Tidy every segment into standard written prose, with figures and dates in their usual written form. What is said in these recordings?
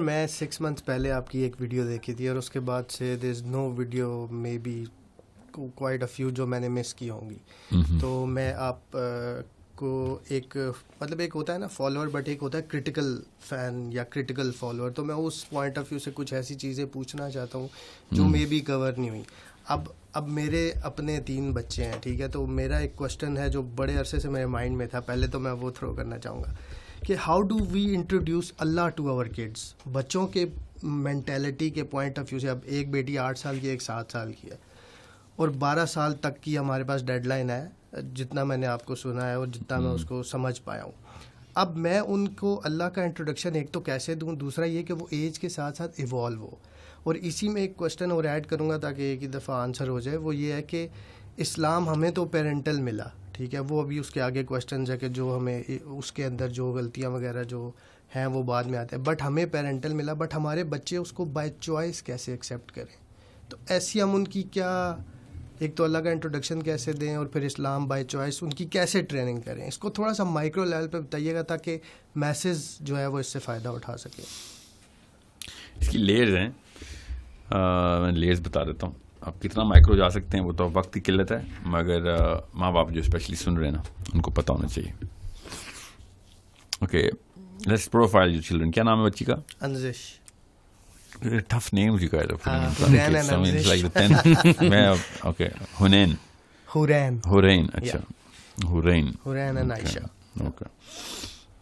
میں 6 months پہلے آپ کی ایک ویڈیو دیکھی تھی اور اس کے بعد سے there is no video may be quite a few جو میں نے مس کی ہوں گی. تو میں آپ کو ایک مطلب ایک ہوتا ہے نا فالوور بٹ ایک ہوتا ہے کرٹیکل فین یا کرٹیکل فالوور, تو میں اس پوائنٹ آف ویو سے کچھ ایسی چیزیں پوچھنا چاہتا ہوں جو مے بی کور نہیں ہوئی. اب میرے اپنے 3 بچے ہیں, ٹھیک ہے, تو میرا ایک کوشچن ہے جو بڑے عرصے سے میرے مائنڈ میں تھا, پہلے تو میں وہ تھرو کرنا چاہوں گا کہ how do we introduce Allah to our kids. بچوں کے مینٹیلٹی کے پوائنٹ آف ویو سے, اب ایک بیٹی 8 سال کی, ایک 7 سال کی ہے, اور 12 سال تک کی ہمارے پاس ڈیڈ لائن ہے, جتنا میں نے آپ کو سنا ہے اور جتنا میں اس کو سمجھ پایا ہوں. اب میں ان کو اللہ کا انٹروڈکشن ایک تو کیسے دوں, دوسرا یہ کہ وہ ایج کے ساتھ ساتھ ایوالو ہو. اور اسی میں ایک کوشچن اور ایڈ کروں گا تاکہ ایک ہی دفعہ آنسر ہو جائے, وہ یہ ہے کہ اسلام ہمیں تو پیرنٹل ملا, ٹھیک ہے, وہ ابھی اس کے آگے کوشچنز ہے کہ جو ہمیں اس کے اندر جو غلطیاں وغیرہ جو ہیں وہ بعد میں آتے ہیں, بٹ ہمیں پیرنٹل ملا, بٹ ہمارے بچے اس کو بائی چوائس کیسے ایکسیپٹ کریں. تو ایسی ہم ان کی کیا, ایک تو اللہ کا انٹروڈکشن کیسے دیں اور پھر اسلام بائی چوائس ان کی کیسے ٹریننگ کریں, اس کو تھوڑا سا مائکرو لیول پہ بتائیے گا تاکہ میسز جو ہے وہ اس سے فائدہ اٹھا سکیں. اس کی لیئرز ہیں, میں لیئرز بتا دیتا ہوں. آپ کتنا مائکرو جا سکتے ہیں وہ تو وقت کی قلت ہے, مگر ماں باپ جو اسپیشلی سن رہے ہیں نا ان کو پتہ ہونا چاہیے. Okay, let's profile your children. کیا نام ہے بچی کا؟ Anzish. Tough name you guys are putting in. I mean, it's like the 10. Okay, Hurain. اچھا, Hurain and Aisha. Okay.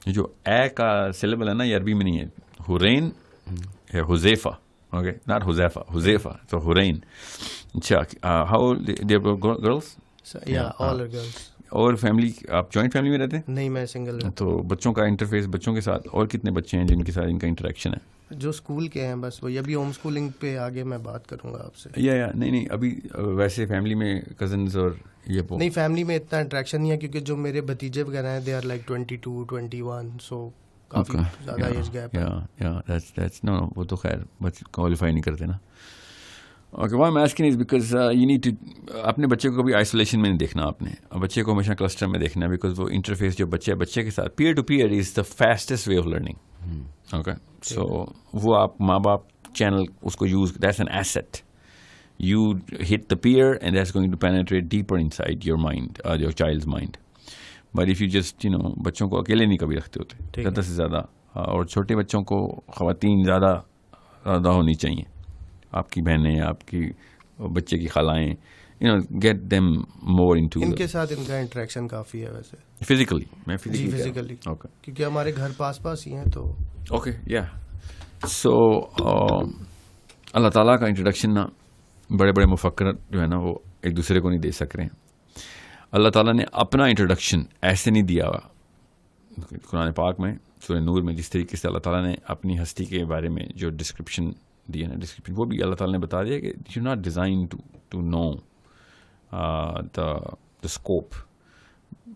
یہ جو اے کا سلیبل ہے نا یہ عربی میں نہیں ہے. Hurain ہے Huzaifa. Okay, not Huzaifa. So Hurain. اچھا, how old they were girls? Yeah, all are girls. اور فیملی, آپ جوائنٹ فیملی میں رہتے ہیں؟ نہیں, میں سنگل ہوں. تو بچوں کا انٹرفیس بچوں کے ساتھ, اور کتنے بچے ہیں جن کے ساتھ ان کا انٹریکشن ہے؟ جو اسکول کے ہیں بس وہی. ابھی ہوم اسکولنگ پہ آگے میں بات کروں گا آپ سے. یا نہیں ابھی ویسے فیملی میں کزنز اور یہ نہیں, فیملی میں اتنا انٹریکشن نہیں ہے کیونکہ جو میرے بھتیجے وغیرہ ہیں دے آر لائک 22, 21, سو کافی زیادہ ایج گیپ ہے. نو وہ تو خیر بچے کوالیفائی نہیں کرتے نا. Okay, why I'm asking is because you need to, اپنے بچے کو کبھی آئسولیشن میں نہیں دیکھنا آپ نے, بچے کو ہمیشہ کلسٹر میں دیکھنا ہے, بیکاز وہ انٹرفیس جو بچے کے ساتھ peer to peer is the fastest way of learning. Okay, so وہ آپ ماں باپ چینل اس کو use, that's an asset. You hit the peer and that's going to penetrate deeper inside your mind, your child's mind. But if you just بچوں کو اکیلے نہیں کبھی رکھتے ہوتے زیادہ سے زیادہ, اور چھوٹے بچوں کو خواتین زیادہ ہونی چاہیے, آپ کی بہنیں, آپ کی بچے کی خالائیں, get them more into. ان کے ساتھ ان کا انٹریکشن کافی ہے ویسے فزیکلی. میں فزیکلی اوکے, کیونکہ ہمارے گھر پاس ہی ہیں تو. اوکے, یا سو اللہ تعالیٰ کا انٹروڈکشن نا بڑے بڑے مفکر جو ہے نا وہ ایک دوسرے کو نہیں دے سک رہے ہیں. اللہ تعالیٰ نے اپنا انٹروڈکشن ایسے نہیں دیا ہوا. قرآن پاک میں سورہ نور میں جس طریقے سے اللہ تعالیٰ نے اپنی ہستی کے بارے میں جو ڈسکرپشن دی ہے نا, ڈسکرپشن وہ بھی اللہ تعالیٰ نے بتا دیا کہ you not design to know the scope.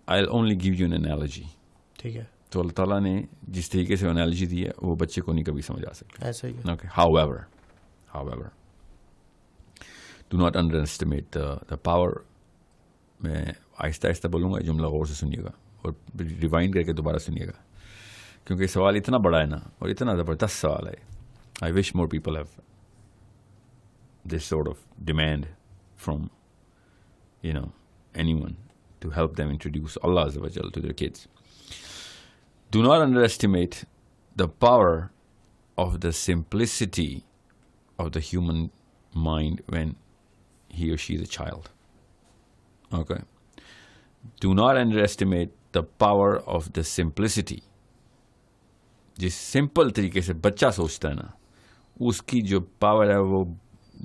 I'll only give you an analogy. ٹھیک ہے. تو اللہ تعالیٰ نے جس طریقے سے انالوجی دی ہے وہ بچے کو نہیں کبھی سمجھ آ سکتا. ایسا ہی ہے. Okay. However, do not underestimate the power. میں آہستہ بولوں گا, جملہ غور سے سنیے گا اور ریوائنڈ کر کے دوبارہ سنیے گا, کیونکہ سوال اتنا بڑا ہے نا اور اتنا زبردست سوال ہے. I wish more people have this sort of demand from anyone to help them introduce Allah Azza wa Jalla to their kids. Do not underestimate the power of the simplicity of the human mind when he or she is a child. Okay? Do not underestimate the power of the simplicity. جس simple طریقے سے بچہ سوچتا ہے نا, اس کی جو power ہے وہ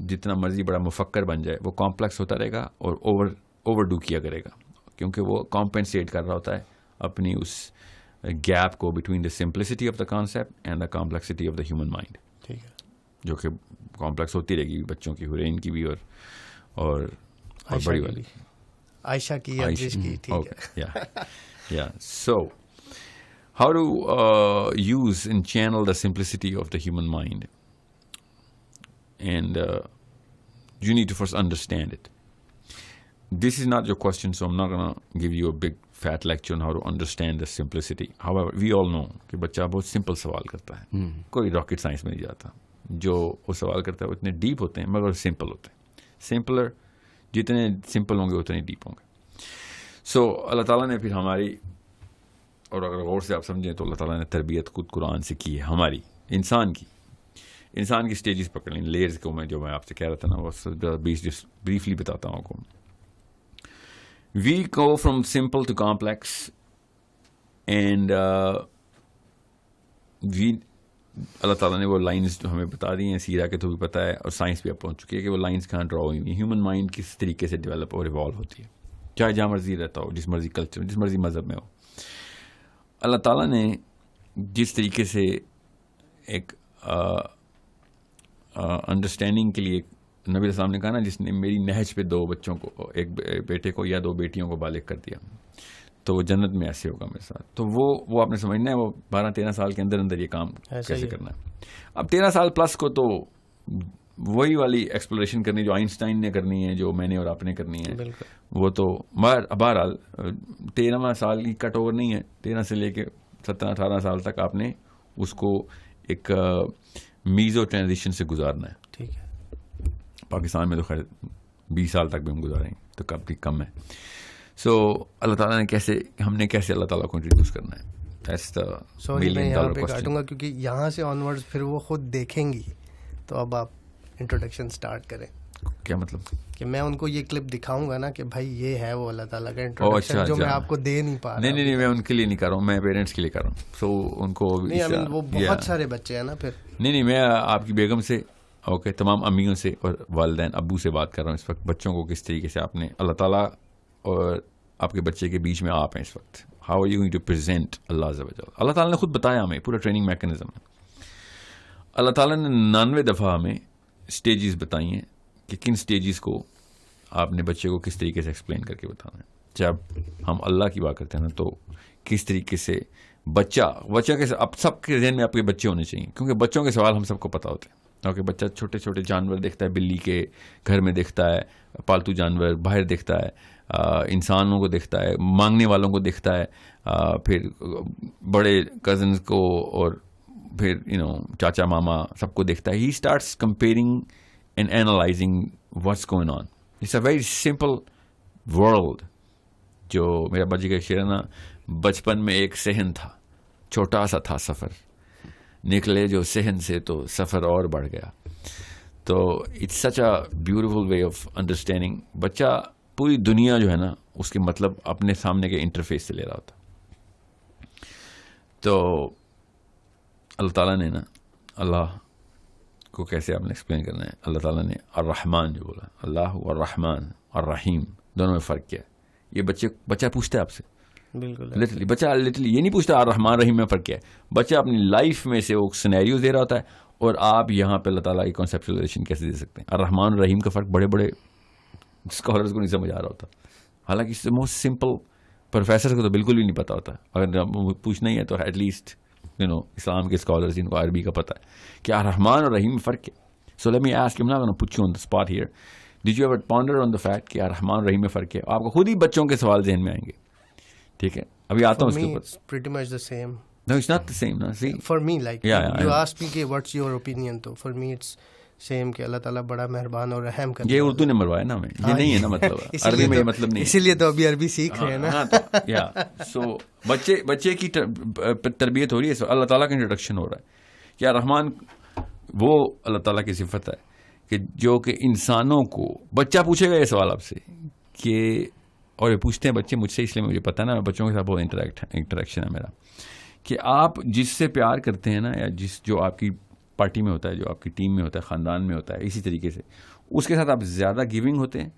جتنا مرضی بڑا مفکر بن جائے وہ کمپلیکس ہوتا رہے گا اور اوور ڈو کیا کرے گا, کیونکہ وہ کمپنسیٹ کر رہا ہوتا ہے اپنی اس گیپ کو between the simplicity of the concept and the complexity of the human mind, جو کہ کمپلیکس ہوتی رہے گی بچوں کی, حرین کی بھی اور بڑی والی عائشہ کی, ٹھیک ہے. سو how to use and channel the simplicity of the human mind. And you need to first understand it. This is not your question, so I'm not going to give you a big fat lecture on how to understand the simplicity. However, we all know کہ بچہ بہت simple سوال کرتا ہے, کوئی rocket science میں نہیں جاتا. جو وہ سوال کرتا ہے وہ اتنے ڈیپ ہوتے ہیں مگر سمپل ہوتے ہیں. سمپلر جتنے سمپل ہوں گے اتنے ڈیپ ہوں گے. سو اللہ تعالیٰ نے پھر ہماری, اور اگر غور سے آپ سمجھیں تو اللہ تعالیٰ نے تربیت خود قرآن سے کی ہے ہماری, انسان کی اسٹیجز پکڑ لیں, لیئرز کو میں جو میں آپ سے کہہ رہا تھا نا وہ بریفلی بتاتا ہوں آپ کو. We go from simple to complex, and اللہ تعالیٰ نے وہ لائنز جو ہمیں بتا دی ہیں, سیرا کے تو بھی پتہ ہے اور سائنس بھی اب پہنچ چکی ہے کہ وہ لائنز کہاں ڈرا ہوئی ہیں. ہیومن مائنڈ کس طریقے سے ڈیولپ اور ایوالو ہوتی ہے, چاہے جہاں مرضی رہتا ہو, جس مرضی کلچر میں, جس مرضی مذہب میں ہو. اللہ تعالیٰ نے جس طریقے سے ایک انڈرسٹینڈنگ کے لیے نبی علیہ السلام نے کہا نا, جس نے میری نہج پہ 2 بچوں کو, ایک بیٹے کو یا 2 بیٹیوں کو بالغ کر دیا تو وہ جنت میں ایسے ہوگا میرے ساتھ. تو وہ آپ نے سمجھنا ہے وہ 12-13 سال کے اندر یہ کام کیسے کرنا ہے. اب 13 سال پلس کو تو وہی والی ایکسپلوریشن کرنی جو آئنسٹائن نے کرنی ہے, جو میں نے اور آپ نے کرنی ہے. وہ تو بہرحال 13واں سال کی کٹ اوور نہیں ہے, 13 سے لے کے 17-18 سال تک آپ نے اس کو ایک میزو ٹرانزیشن سے گزارنا ہے. ٹھیک ہے, پاکستان میں تو خیر 20 سال تک بھی ہم گزاریں گے تو کب بھی کم ہے. سو اللہ تعالیٰ نے ہم نے کیسے اللہ تعالیٰ کو انٹروڈیوس کرنا ہے. سوری میں یہاں پہ کاٹوں گا کیونکہ یہاں سے آن ورڈ پھر وہ خود دیکھیں گی. تو اب آپ انٹروڈکشن سٹارٹ کریں. کیا مطلب کہ میں ان کو یہ کلپ دکھاؤں گا نا کہ بھائی یہ ہے وہ اللہ تعالیٰ کا انٹروڈکشن جو میں آپ کو دے نہیں پا رہا. نہیں میں ان کے لیے نہیں کر رہا ہوں, میں پیرنٹس کے لیے کر رہا ہوں. سو ان کو وہ بہت سارے بچے ہیں نا پھر. نہیں میں آپ کی بیگم سے اوکے تمام امیوں سے اور والدین ابو سے بات کر رہا ہوں اس وقت. بچوں کو کس طریقے سے آپ نے اللہ تعالیٰ اور آپ کے بچے کے بیچ میں آپ ہیں اس وقت, how are you going to present Allah عز و جل. اللہ تعالیٰ نے خود بتایا ہمیں پورا ٹریننگ میکینزم ہے. اللہ تعالیٰ نے 99 دفعہ ہمیں اسٹیجز بتائی ہیں کہ کن اسٹیجز کو آپ نے بچے کو کس طریقے سے ایکسپلین کر کے بتانا ہے. جب ہم اللہ کی بات کرتے ہیں نا تو کس طریقے سے بچہ کے اب سب کے ذہن میں آپ کے بچے ہونے چاہیے, کیونکہ بچوں کے سوال ہم سب کو پتہ ہوتے ہیں. کیونکہ بچہ چھوٹے چھوٹے جانور دیکھتا ہے, بلی کے گھر میں دیکھتا ہے, پالتو جانور باہر دیکھتا ہے, انسانوں کو دیکھتا ہے, مانگنے والوں کو دیکھتا ہے, پھر بڑے کزنز کو اور پھر چاچا ماما سب کو دیکھتا ہے. He starts comparing and analysing what's going on. It's a very simple world. جو میرا ابا جی کا شعر ہے نا, بچپن میں ایک صحن تھا, چھوٹا سا تھا سفر, نکلے جو صحن سے تو سفر اور بڑھ گیا. تو it's such a beautiful way of understanding. بچہ پوری دنیا جو ہے نا اس کے مطلب اپنے سامنے کے انٹرفیس سے لے رہا ہوتا. تو اللہ تعالیٰ نے نا, اللہ کو کیسے آپ نے ایکسپلین کرنا ہے. اللہ تعالیٰ نے الرحمن جو بولا, اللہ الرحمن الرحیم دونوں میں فرق کیا ہے. یہ بچہ پوچھتا ہے آپ سے, بالکل لٹرلی بچہ لٹرلی یہ نہیں پوچھتا الرحمن رحیم میں فرق کیا ہے. بچہ اپنی لائف میں سے وہ سینیریوز دے رہا ہوتا ہے اور آپ یہاں پہ اللہ تعالیٰ کی کانسیپچولائزیشن کیسے دے سکتے ہیں. الرحمن الرحیم کا فرق بڑے بڑے اسکالرز کو نہیں سمجھ آ رہا ہوتا, حالانکہ موسٹ سمپل پروفیسر کو تو بالکل بھی نہیں پتا ہوتا. اگر پوچھنا ہی ہے تو ایٹ لیسٹ اسلام کے اسکالرز جن کو عربی کا پتہ ہے کہ الرحمن اور رحیم میں فرق ہے. So let me ask, I'm not going to put you on the spot here. Did you ever ponder on the fact کہ الرحمن اور رحیم میں فرق ہے؟ آپ کو خود ہی بچوں کے سوال ذہن میں آئیں گے. ٹھیک ہے, ابھی آتا ہوں اس کے اوپر. It's pretty much the same. No, it's not the same. No, see. For me, like Yeah, you asked me کہ what's your opinion, تو for me it's same کہ اللہ تعالیٰ بڑا مہربان اور رحم کرتا ہے. یہ اردو نے مروایا نا ہمیں, یہ نہیں ہے نا مطلب عربی میں یہ مطلب نہیں. اسی لیے تو ابھی عربی سیکھ رہے ہیں نا. یا سو بچے کی تربیت ہو رہی ہے, اللہ تعالیٰ کا انٹروڈکشن ہو رہا ہے. کیا رحمان وہ اللہ تعالیٰ کی صفت ہے کہ جو کہ انسانوں کو, بچہ پوچھے گا یہ سوال آپ سے کہ, اور یہ پوچھتے ہیں بچے مجھ سے اس لیے مجھے پتا ہے نا, بچوں کے ساتھ بہت انٹریکشن ہے میرا, کہ آپ جس سے پیار کرتے ہیں نا, یا جو آپ کی پارٹی میں ہوتا ہے, جو آپ کی ٹیم میں ہوتا ہے, خاندان میں ہوتا ہے, اسی طریقے سے اس کے ساتھ آپ زیادہ گیونگ ہوتے ہیں,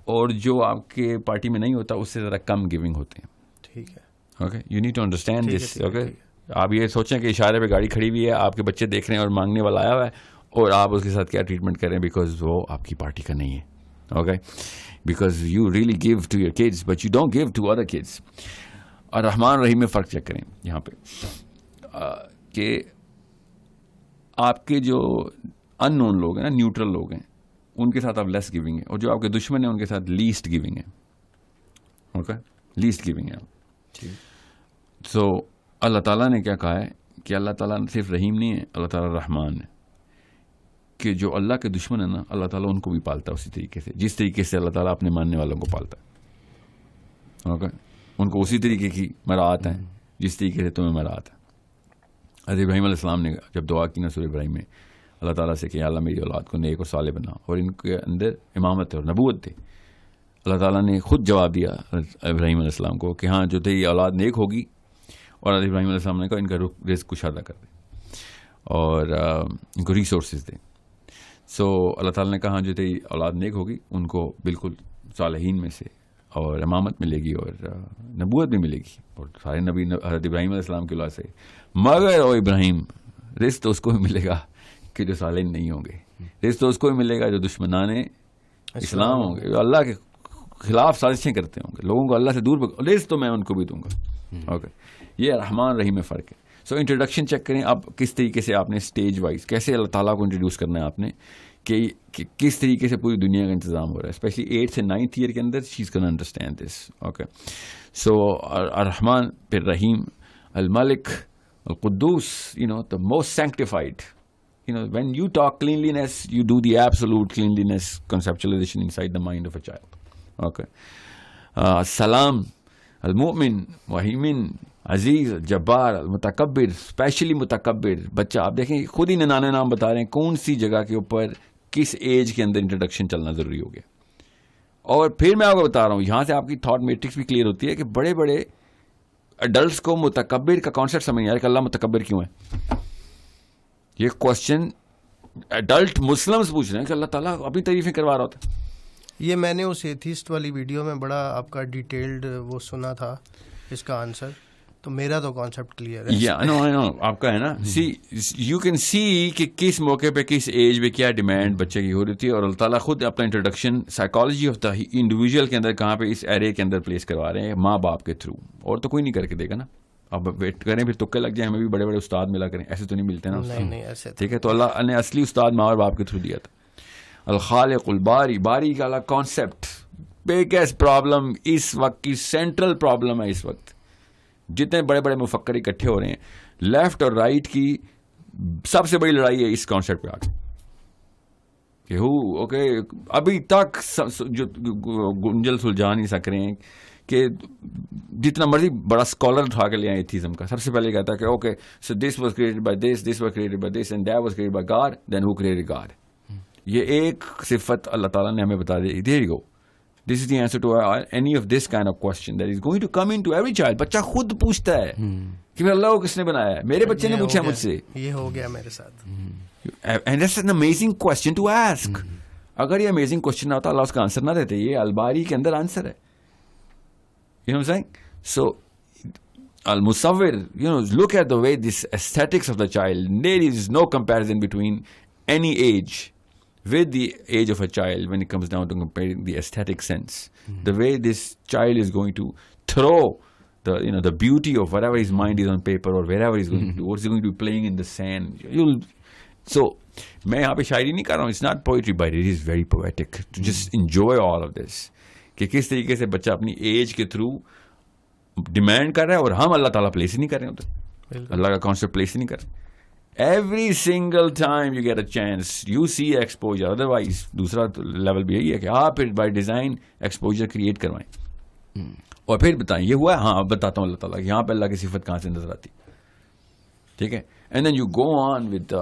اور جو آپ کے پارٹی میں نہیں ہوتا اس سے زیادہ کم گیونگ ہوتے ہیں. ٹھیک ہے, okay, you need to understand this. Okay, آپ یہ سوچیں کہ اشارے پہ گاڑی کھڑی ہوئی ہے, آپ کے بچے دیکھ رہے ہیں اور مانگنے والا آیا ہوا ہے, اور آپ اس کے ساتھ کیا ٹریٹمنٹ کریں, بیکاز وہ آپ کی پارٹی کا نہیں ہے. Okay, because you really give to your kids but you don't give to other kids. اور رحمان رحیم میں فرق چیک کریں یہاں پہ, کہ آپ کے جو ان نون لوگ ہیں نا, نیوٹرل لوگ ہیں, ان کے ساتھ آپ لیس گیونگ ہیں, اور جو آپ کے دشمن ہیں ان کے ساتھ لیسٹ گیونگ ہیں. اوکے, لیسٹ گیونگ ہیں. تو اللہ تعالیٰ نے کیا کہا ہے کہ اللہ تعالیٰ صرف رحیم نہیں ہے, اللہ تعالیٰ رحمان ہے, کہ جو اللہ کے دشمن ہیں نا اللہ تعالیٰ ان کو بھی پالتا ہے اسی طریقے سے جس طریقے سے اللہ تعالیٰ اپنے ماننے والوں کو پالتا ہے. اوکے, ان کو اسی طریقے کی مراعات ہیں جس طریقے سے تمہیں مراعات ہے. حضرت ابراہیم علیہ السلام نے جب دعا کی نا سورہ ابراہیم میں اللہ تعالیٰ سے کہ اللہ میری اولاد کو نیک اور صالح بنا, اور ان کے اندر امامت اور نبوت تھے, اللہ تعالیٰ نے خود جواب دیا ابراہیم علیہ السلام کو کہ ہاں جو تیری اولاد نیک ہوگی, اور حضرت ابراہیم علیہ السلام نے کہا ان کا رزق کشادہ کر دے اور ان کو ریسورسز دے. سو اللہ تعالیٰ نے کہا جو تیری اولاد نیک ہوگی ان کو بالکل صالحین میں سے اور امامت ملے گی اور نبوت بھی ملے گی, اور سارے نبی حضرت ابراہیم علیہ السلام کی اولاد سے. مگر او ابراہیم, رزق تو اس کو بھی ملے گا کہ جو صالحین نہیں ہوں گے, رزق تو اس کو بھی ملے گا جو دشمنان اسلام ہوں گے, جو اللہ کے خلاف سازشیں کرتے ہوں گے, لوگوں کو اللہ سے دور, رزق تو میں ان کو بھی دوں گا. اوکے, یہ رحمان رحیم میں فرق ہے. سو انٹروڈکشن چیک کریں آپ کس طریقے سے آپ نے اسٹیج وائز کیسے اللہ تعالیٰ کو انٹروڈیوس کرنا ہے آپ نے, کہ کس طریقے سے پوری دنیا کا انتظام ہو رہا ہے, اسپیشلی 8th سے 9th ایئر کے اندر she is can understand this. Okay, so الرحمن پھر رحیم, الملک, القدوس, the most sanctified. When you talk cleanliness, you do the absolute cleanliness conceptualization inside the mind of a child. Okay. Salam, al-mu'min, muhaimin, Aziz, Jabbar, المتکبر, especially متکبر بچہ. آپ دیکھیں خود ہی ننانوے نام بتا رہے ہیں کون سی جگہ کے اوپر کس ایج کے اندر انٹروڈکشن چلنا ضروری ہو گیا. اور پھر میں آپ کو بتا رہا ہوں یہاں سے آپ کی تھاٹ میٹرکس بھی کلیئر ہوتی ہے کہ بڑے بڑے ایڈلٹس کو متکبر کا کانسیپٹ سمجھ نہیں آ رہا کہ اللہ متکبر کیوں ہے. یہ کوشچن ایڈلٹ مسلمس پوچھ رہے ہیں کہ اللہ تعالیٰ اپنی تعریفیں کروا رہا ہوتا ہے. یہ میں نے اس ایتھیسٹ والی ویڈیو میں بڑا آپ کا ڈیٹیلڈ وہ سنا تھا اس کا آنسر, تو میرا تو کانسیپٹ کلیئر ہے. آپ کا ہے نا, یو کین سی کہ کس موقع پہ کس ایج پہ کیا ڈیمانڈ بچے کی ہو رہی تھی, اور اللہ تعالیٰ خود اپنا introduction psychology of the individual کے اندر کہاں پہ اس ایرے کے اندر پلیس کروا رہے ہیں ماں باپ کے تھرو, اور تو کوئی نہیں کر کے دے گا نا. اب ویٹ کریں پھر تکے لگ جائیں, ہمیں بھی بڑے بڑے استاد ملا کریں, ایسے تو نہیں ملتے نا. نہیں ایسے ٹھیک ہے, تو اللہ نے اصلی استاد ماں اور باپ کے تھرو دیا تھا. الخالق الباری, باری کا الگ کانسیپٹ بگیسٹ پرابلم اس وقت کی سینٹرل پرابلم ہے. اس وقت جتنے بڑے بڑے مفکر اکٹھے ہو رہے ہیں, لیفٹ اور رائٹ کی سب سے بڑی لڑائی ہے اس کانسیپٹ پہ آ کے. اوکے, ابھی تک جو گنجل سلجھا نہیں سک رہے ہیں کہ جتنا مرضی بڑا اسکالر اٹھا کے لے آئے ایتھیزم کا, سب سے پہلے کہتا ہے کہ okay so this was created by this, this was created by this, and that was created by God, then who created God. یہ ایک صفت اللہ تعالیٰ نے ہمیں بتا دی. There you go, this is the answer to any of this kind of question that is going to come into every child. بچہ خود پوچھتا ہے کہ اللہ کو کس نے بنایا ہے, میرے بچے نے پوچھا مجھ سے, یہ ہو گیا میرے ساتھ. And that's an amazing question to ask. اگر یہ امیزنگ کوسچن نہ ہوتا اللہ اس کا آنسر نہ دیتے. یہ الباری کے اندر آنسر ہے. You know what I'm saying? So, al-musawwir, look at the way this aesthetics of the child. There is no comparison between any age with the age of a child when it comes down to comparing the aesthetic sense. The way this child is going to throw the beauty of whatever his mind is on paper or wherever he's going to do, or he's going to be playing in the sand. So, میں یہاں پہ شاعری نہیں کر رہا ہوں. It's not poetry, but it is very poetic to just enjoy all of this. کہ کس طریقے سے بچہ اپنی ایج کے تھرو ڈیمانڈ کر رہا ہے, اور ہم اللہ تعالیٰ پلیس ہی نہیں کر رہے ہوتے, اللہ کا کانسیپٹ پلیس ہی نہیں کر رہے. Every single time you get a chance you see exposure. Otherwise دوسرا لیول بھی یہی ہے کہ آپ پھر بائی ڈیزائن ایکسپوجر کریٹ کروائیں اور پھر بتائیں یہ ہوا ہے. ہاں اب بتاتا ہوں اللہ تعالیٰ کہ یہاں پہ اللہ کی صفت کہاں سے نظر آتی. ٹھیک ہے, and then you go on with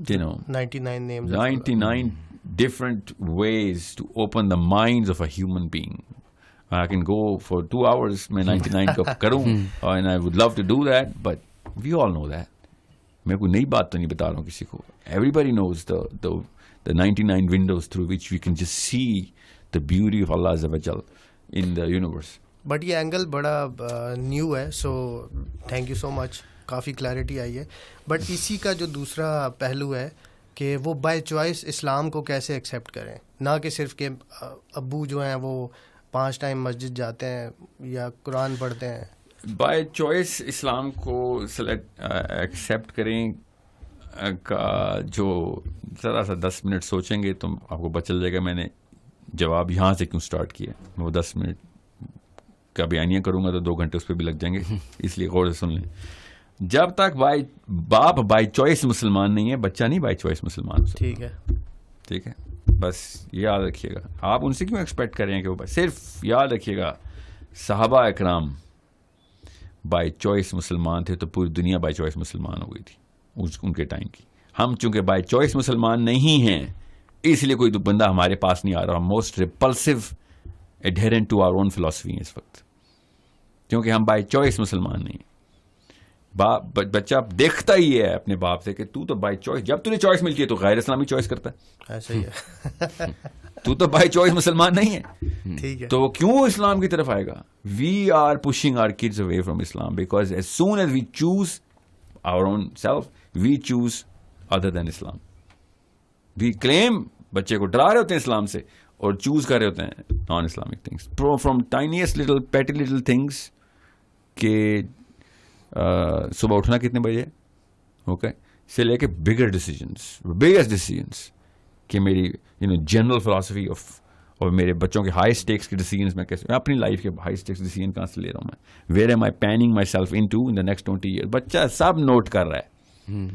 99 different ways to open the minds of a human being. I can go for 2 hours میں 99 کا کروں, and I would love to do that, but we all know that. میں کوئی نئی بات تو نہیں بتا رہا ہوں کسی کو. Everybody knows the 99 windows through which we can just see the beauty of Allah Azza wa Jal in the universe. But یہ اینگل بڑا نیو ہے, so thank you so much, کافی کلیئرٹی آئی ہے. بٹ اسی کا جو دوسرا پہلو ہے کہ وہ بائی چوائس اسلام کو کیسے ایکسیپٹ کریں, نہ کہ صرف کہ ابو جو ہیں وہ 5 ٹائم مسجد جاتے ہیں یا قرآن پڑھتے ہیں. بائی چوائس اسلام کو ایکسیپٹ کریں کا جو ذرا سا 10 منٹ سوچیں گے تو آپ کو پتہ چل جائے گا میں نے جواب یہاں سے کیوں سٹارٹ کیا. وہ 10 منٹ کا بیانیہ کروں گا تو 2 گھنٹے اس پہ بھی لگ جائیں گے, اس لیے غور سے سن لیں. جب تک باپ بائی چوائس مسلمان نہیں ہے, بچہ نہیں بائی چوائس مسلمان ہو سکتا. ٹھیک ہے, ٹھیک ہے, بس یاد رکھیے گا. آپ ان سے کیوں ایکسپیکٹ کر رہے ہیں کہ وہ, صرف یاد رکھیے گا صحابہ اکرام بائی چوائس مسلمان تھے تو پوری دنیا بائی چوائس مسلمان ہو گئی تھی ان کے ٹائم کی. ہم چونکہ بائی چوائس مسلمان نہیں ہیں اس لیے کوئی بندہ ہمارے پاس نہیں آ رہا. Most repulsive adherent to our own philosophy ہیں اس وقت, کیونکہ ہم بائی چوائس مسلمان نہیں ہیں. بچہ دیکھتا ہی ہے اپنے باپ سے کہ تو بائی چوائس, جب تجھے چوائس ملتی ہے تو غیر اسلامی چوائس کرتا ہے. ایسا ہی ہے. تو بائی چوائس مسلمان نہیں ہے, ٹھیک ہے, تو وہ کیوں اسلام کی طرف آئے گا؟ We are pushing our kids away from Islam because as soon as we choose our own self we choose other دین اسلام. وی کلیم, بچے کو ڈرا رہے ہوتے ہیں اسلام سے اور چوز کر رہے ہوتے ہیں non Islamic things from tiniest little petty little things کہ صبح اٹھنا کتنے بجے, اوکے, سے لے کے بگیسٹ ڈیسیجنس کہ میری جنرل فلاسفی اور میرے بچوں کے ہائی اسٹیکس کے ڈیسیجنس میں کیسے, میں اپنی لائف کے ہائی اسٹیکس ڈیسیجن کہاں سے لے رہا ہوں میں, where am I planning myself into in the next 20 year. بچہ سب نوٹ کر رہا ہے.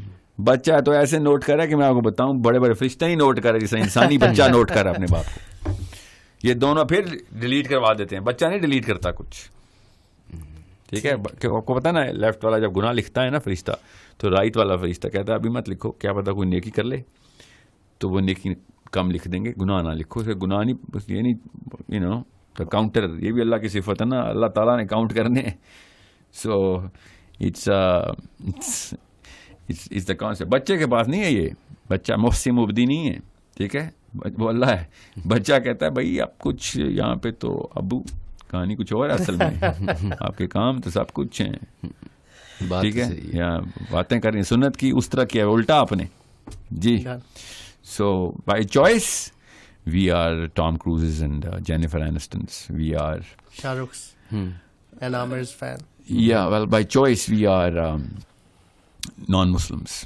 بچہ تو ایسے نوٹ کر رہا ہے کہ میں آپ کو بتاؤں بڑے بڑے فرشتے ہی نوٹ کر رہے ہیں جیسے انسانی بچہ نوٹ کر رہا ہے اپنے باپ کو. یہ دونوں پھر ڈیلیٹ کروا دیتے ہیں, بچہ نہیں ڈیلیٹ کرتا کچھ. ٹھیک ہے, آپ کو پتا نا لیفٹ والا جب گناہ لکھتا ہے نا فرشتہ, تو رائٹ والا فرشتہ کہتا ہے ابھی مت لکھو, کیا پتا کوئی نیکی کر لے تو وہ نیکی کم لکھ دیں گے, گناہ نہ لکھو. گناہ نہیں, بس یہ نہیں کاؤنٹر, یہ بھی اللہ کی صفت ہے نا, اللہ تعالیٰ نے کاؤنٹ کرنے. So it's the concept. بچے کے پاس نہیں ہے یہ, بچہ محسن مبدی نہیں ہے, ٹھیک ہے, وہ اللہ ہے. بچہ کہتا ہے بھائی آپ کچھ یہاں پہ تو ابو کہانی کچھ اور ہے اصل میں, آپ کے کام تو سب کچھ ہیں, ٹھیک ہے, یا باتیں کر رہی ہیں سنت کی اس طرح کیا الٹا آپ نے جی. So by choice we are Tom Cruises and Jennifer Anistons, we are Shah Rukh and Aamir's fan. Yeah, well, by choice we are non-Muslims.